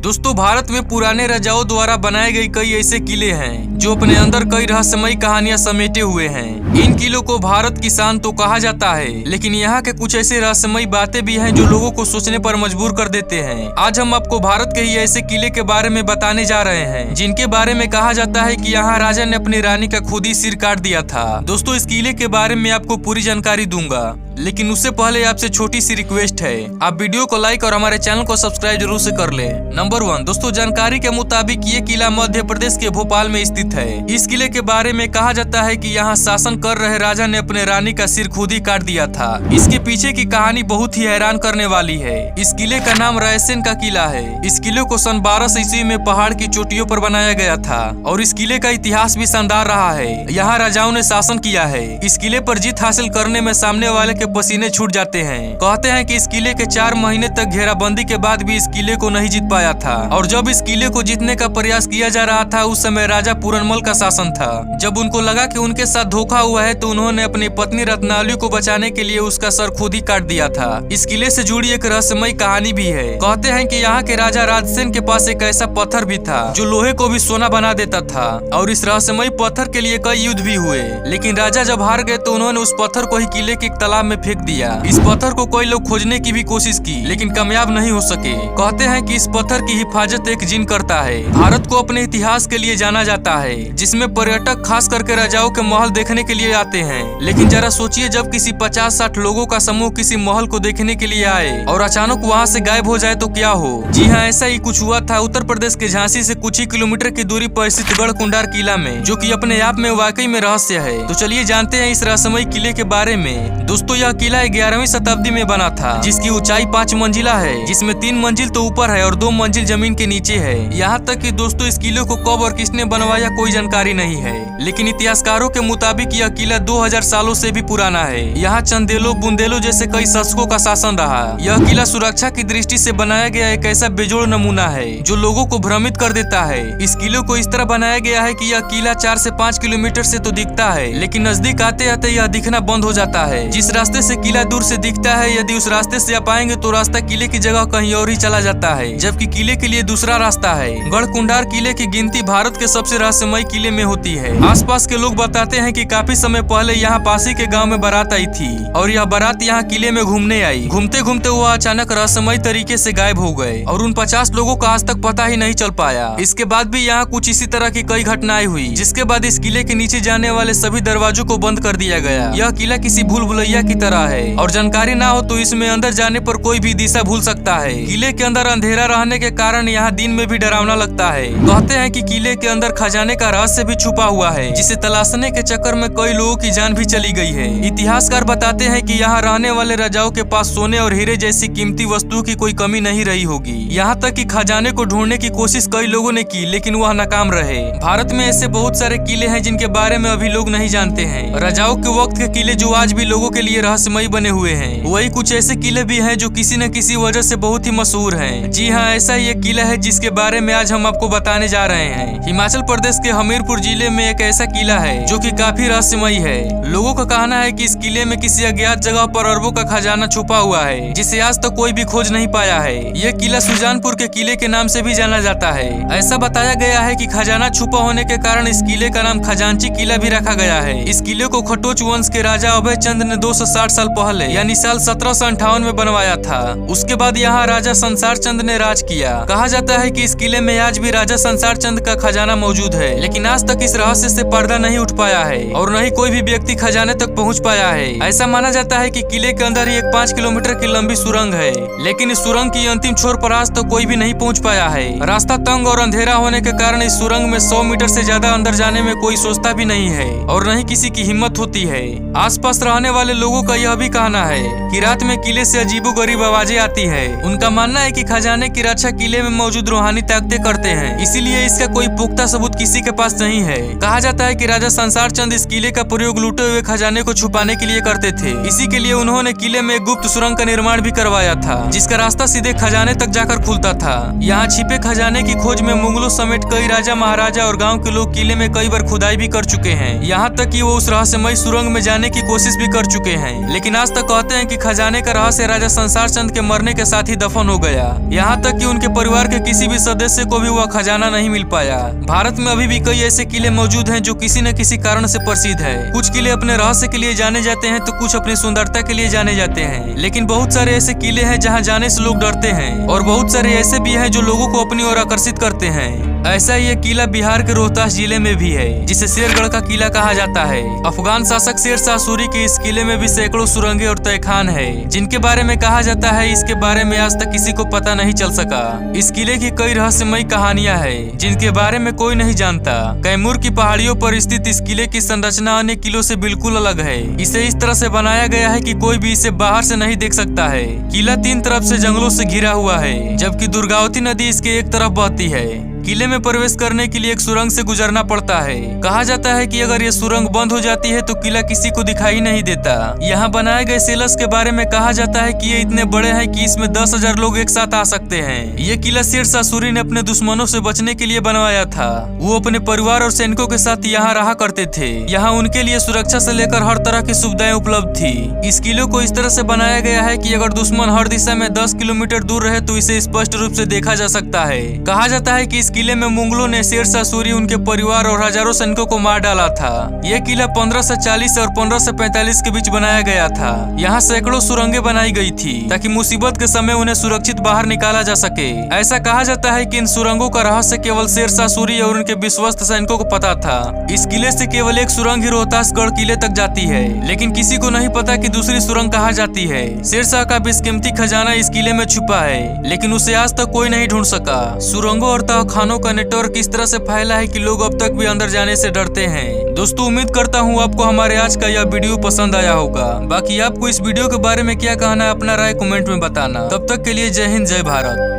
दोस्तों, भारत में पुराने राजाओं द्वारा बनाए गए कई ऐसे किले हैं जो अपने अंदर कई रहस्यमयी कहानियां समेटे हुए हैं। इन किलों को भारत की शान तो कहा जाता है, लेकिन यहाँ के कुछ ऐसे रहस्यमयी बातें भी हैं जो लोगों को सोचने पर मजबूर कर देते हैं। आज हम आपको भारत के ही ऐसे किले के बारे में बताने जा रहे हैं जिनके बारे में कहा जाता है कि यहाँ राजा ने अपनी रानी का खुद ही सिर काट दिया था। दोस्तों, इस किले के बारे में आपको पूरी जानकारी दूंगा, लेकिन उससे पहले आपसे छोटी सी रिक्वेस्ट है, आप वीडियो को लाइक और हमारे चैनल को सब्सक्राइब जरूर से कर ले। नंबर 1 दोस्तों, जानकारी के मुताबिक ये किला मध्य प्रदेश के भोपाल में स्थित है। इस किले के बारे में कहा जाता है कि यहाँ शासन कर रहे राजा ने अपने रानी का सिर खुद ही काट दिया था। इसके पीछे की कहानी बहुत ही हैरान करने वाली है। इस किले का नाम रायसेन का किला है। इस किले को सन 1200 ईस्वी में पहाड़ की चोटियों पर बनाया गया था और इस किले का इतिहास भी शानदार रहा है। यहाँ राजाओं ने शासन किया है। इस किले पर जीत हासिल करने में सामने वाले के पसीने छूट जाते हैं। कहते हैं कि इस किले के 4 महीने तक घेराबंदी के बाद भी इस किले को नहीं जीत पाया था और जब इस किले को जीतने का प्रयास किया जा रहा था उस समय राजा पूरनमल का शासन था। जब उनको लगा कि उनके साथ धोखा हुआ है तो उन्होंने अपनी पत्नी रत्नावली को बचाने के लिए उसका सर खुद ही काट दिया था। इस किले से जुड़ी एक रहस्यमयी कहानी भी है। कहते हैं कि यहाँ के राजा राजसेन के पास एक ऐसा पत्थर भी था जो लोहे को भी सोना बना देता था और इस रहस्यमयी पत्थर के लिए कई युद्ध भी हुए, लेकिन राजा जब हार गए तो उन्होंने उस पत्थर को ही किले के एक तालाब में फेंक दिया। इस पत्थर को कई लोग खोजने की भी कोशिश की, लेकिन कामयाब नहीं हो सके। कहते हैं कि इस पत्थर की हिफाजत एक जिन करता है। भारत को अपने इतिहास के लिए जाना जाता है, जिसमें पर्यटक खास करके राजाओं के महल देखने के लिए आते हैं। लेकिन जरा सोचिए, जब किसी 50-60 लोगों का समूह किसी महल को देखने के लिए आए और अचानक वहाँ से गायब हो जाए तो क्या हो। जी हाँ, ऐसा ही कुछ हुआ था उत्तर प्रदेश के झांसी से कुछ ही किलोमीटर की दूरी पर स्थित गढ़कुंडार किला में, जो कि अपने आप में वाकई में रहस्य है। तो चलिए जानते हैं इस रहस्यमयी किले के बारे में। दोस्तों, यह किला 11वीं शताब्दी में बना था, जिसकी ऊंचाई 5 मंजिला है, जिसमें 3 मंजिल तो ऊपर है और 2 मंजिल जमीन के नीचे है। यहाँ तक कि दोस्तों, इस किले को कब और किसने बनवाया कोई जानकारी नहीं है, लेकिन इतिहासकारों के मुताबिक यह किला 2000 सालों से भी पुराना है। यहाँ चंदेलों बुंदेलों जैसे कई शासकों का शासन रहा। यह किला सुरक्षा की दृष्टि से बनाया गया एक ऐसा बेजोड़ नमूना है जो लोगों को भ्रमित कर देता है। इस किले को इस तरह बनाया गया है कि यह किला 4 से 5 किलोमीटर से तो दिखता है, लेकिन नजदीक आते आते यह दिखना बंद हो जाता है। जिस रास्ते से किला दूर से दिखता है, यदि उस रास्ते से आप आएंगे तो रास्ता किले की जगह कहीं और ही चला जाता है, जबकि किले के लिए दूसरा रास्ता है। गढ़कुंडार किले की गिनती भारत के सबसे रहस्यमयी किले में होती है। आसपास के लोग बताते हैं कि काफी समय पहले यहाँ पासी के गांव में बारात आई थी और यह बारात यहाँ किले में घूमने आई। घूमते घूमते वो अचानक रहस्यमयी तरीके से गायब हो गए और उन 50 लोगों का आज तक पता ही नहीं चल पाया। इसके बाद भी यहाँ कुछ इसी तरह की कई घटनाएं हुई, जिसके बाद इस किले के नीचे जाने वाले सभी दरवाजों को बंद कर दिया गया। यह किला किसी भूल भुलैया की तरह है और जानकारी ना हो तो इसमें अंदर जाने पर कोई भी दिशा भूल सकता है। किले के अंदर अंधेरा रहने के कारण यहाँ दिन में भी डरावना लगता है। कहते हैं कि किले के अंदर खजाने का रहस्य भी छुपा हुआ है, जिसे तलाशने के चक्कर में कई लोगों की जान भी चली गई है। इतिहासकार बताते हैं कि यहाँ रहने वाले राजाओं के पास सोने और हीरे जैसी कीमती वस्तुओं की कोई कमी नहीं रही होगी। यहाँ तक कि खजाने को ढूंढने की कोशिश कई लोगों ने की, लेकिन वह नाकाम रहे। भारत में ऐसे बहुत सारे किले हैं जिनके बारे में अभी लोग नहीं जानते हैं। राजाओं के वक्त के किले जो आज भी लोगों के लिए रहस्यमयी बने हुए हैं, वही कुछ ऐसे किले भी हैं जो किसी न किसी वजह से बहुत ही मशहूर हैं। जी हाँ, ऐसा ही एक किला है जिसके बारे में आज हम आपको बताने जा रहे हैं। हिमाचल प्रदेश के हमीरपुर जिले में एक ऐसा किला है जो कि काफी रहस्यमयी है। लोगों का कहना है कि इस किले में किसी अज्ञात जगह पर अरबों का खजाना छुपा हुआ है, जिसे आज तक कोई भी खोज नहीं पाया है। यह किला सुजानपुर के किले के नाम से भी जाना जाता है। ऐसा बताया गया है कि खजाना छुपा होने के कारण इस किले का नाम खजांची किला भी रखा गया है। इस किले को खटोच वंश के राजा अभय चंद ने 260 साल पहले यानी साल 1758 में बनवाया था। उसके बाद यहाँ राजा संसार चंद ने राज किया। कहा जाता है कि इस किले में आज भी राजा संसार चंद का खजाना मौजूद है, लेकिन आज तक इस रहस्य से पर्दा नहीं उठ पाया है और न ही कोई भी व्यक्ति खजाने तक पहुँच पाया है। ऐसा माना जाता है कि किले के अंदर ही एक 5 किलोमीटर की लंबी सुरंग है, लेकिन इस सुरंग की अंतिम छोर पर आज तक कोई भी नहीं पहुँच पाया है। रास्ता तंग और अंधेरा होने के कारण इस सुरंग में 100 मीटर से ज्यादा अंदर जाने में कोई सोचता भी नहीं है और न ही किसी की हिम्मत होती है। आसपास रहने वाले लोगों का यह भी कहना है कि रात में किले से अजीबोगरीब आवाजें आती है। उनका मानना है कि खजाने की रक्षा किले में मौजूद रूहानी ताकतें करते हैं, इसीलिए इसका कोई पुख्ता सबूत किसी के पास नहीं है। कहा जाता है कि राजा संसार चंद इस किले का प्रयोग लूटे हुए खजाने को छुपाने के लिए करते थे। इसी के लिए उन्होंने किले में एक गुप्त सुरंग का निर्माण भी करवाया था, जिसका रास्ता सीधे खजाने तक जाकर खुलता था। यहाँ छिपे खजाने की खोज में मुगलों समेत कई राजा महाराजा और गाँव के लोग किले में कई बार खुदाई भी कर चुके हैं। यहाँ तक कि वो उस रहस्यमयी सुरंग में जाने की कोशिश भी कर चुके हैं, लेकिन आज तक कहते हैं कि खजाने का रहस्य राजा संसार चंद के मरने के साथ ही दफन हो गया। यहाँ तक कि उनके परिवार के किसी भी सदस्य को भी वह खजाना नहीं मिल पाया। भारत में अभी भी कई ऐसे किले मौजूद हैं जो किसी न किसी कारण से प्रसिद्ध है। कुछ किले अपने रहस्य के लिए जाने जाते हैं तो कुछ अपनी सुंदरता के लिए जाने जाते हैं, लेकिन बहुत सारे ऐसे किले हैं जहाँ जाने से लोग डरते हैं और बहुत सारे ऐसे भी हैं जो लोगों को अपनी ओर आकर्षित करते हैं। ऐसा ही एक किला बिहार के रोहतास जिले में भी है, जिसे शेरगढ़ का किला कहा जाता है। अफगान शासक शेर शाह सूरी के इस किले में भी सैकड़ों सुरंगें और तहखान है, जिनके बारे में कहा जाता है इसके बारे में आज तक किसी को पता नहीं चल सका। इस किले की कई रहस्यमयी कहानियां हैं, जिनके बारे में कोई नहीं जानता। कैमूर की पहाड़ियों पर स्थित इस किले की संरचना अन्य किलों से बिल्कुल अलग है। इसे इस तरह से बनाया गया है कि कोई भी इसे बाहर से नहीं देख सकता है। किला 3 तरफ से जंगलों से घिरा हुआ है, जबकि दुर्गावती नदी इसके एक तरफ बहती है। किले में प्रवेश करने के लिए एक सुरंग से गुजरना पड़ता है। कहा जाता है कि अगर ये सुरंग बंद हो जाती है तो किला किसी को दिखाई नहीं देता। यहाँ बनाए गए सेलस के बारे में कहा जाता है कि ये इतने बड़े हैं कि इसमें 10,000 लोग एक साथ आ सकते हैं। ये किला शेर शाह सूरी ने अपने दुश्मनों से बचने के लिए बनवाया था। वो अपने परिवार और सैनिकों के साथ यहाँ रहा करते थे। यहाँ उनके लिए सुरक्षा से लेकर हर तरह की सुविधाएं उपलब्ध थी। इस किले को इस तरह से बनाया गया है कि अगर दुश्मन हर दिशा में 10 किलोमीटर दूर रहे तो इसे स्पष्ट रूप से देखा जा सकता है। कहा जाता है कि इस किले में मुगलों ने शेर शाह सूरी, उनके परिवार और हजारों सैनिकों को मार डाला था। यह किला 1540 और 1545 के बीच बनाया गया था। यहाँ सैकड़ों सुरंगें बनाई गई थी ताकि मुसीबत के समय उन्हें सुरक्षित बाहर निकाला जा सके। ऐसा कहा जाता है कि इन सुरंगों का रहस्य केवल शेर शाह सूरी और उनके विश्वस्त सैनिकों को पता था। इस किले से केवल एक सुरंग ही रोहतासगढ़ किले तक जाती है, लेकिन किसी को नहीं पता कि दूसरी सुरंग कहाँ जाती है। शेर शाह का बेशकीमती खजाना इस किले में छुपा है, लेकिन उसे आज तक कोई नहीं ढूंढ सका। सुरंगों और तहखानों का नेटवर्क इस तरह से फैला है कि लोग अब तक भी अंदर जाने से डरते हैं। दोस्तों, उम्मीद करता हूँ आपको हमारे आज का यह वीडियो पसंद आया होगा। बाकी आपको इस वीडियो के बारे में क्या कहना है, अपना राय कमेंट में बताना। तब तक के लिए जय हिंद, जय भारत।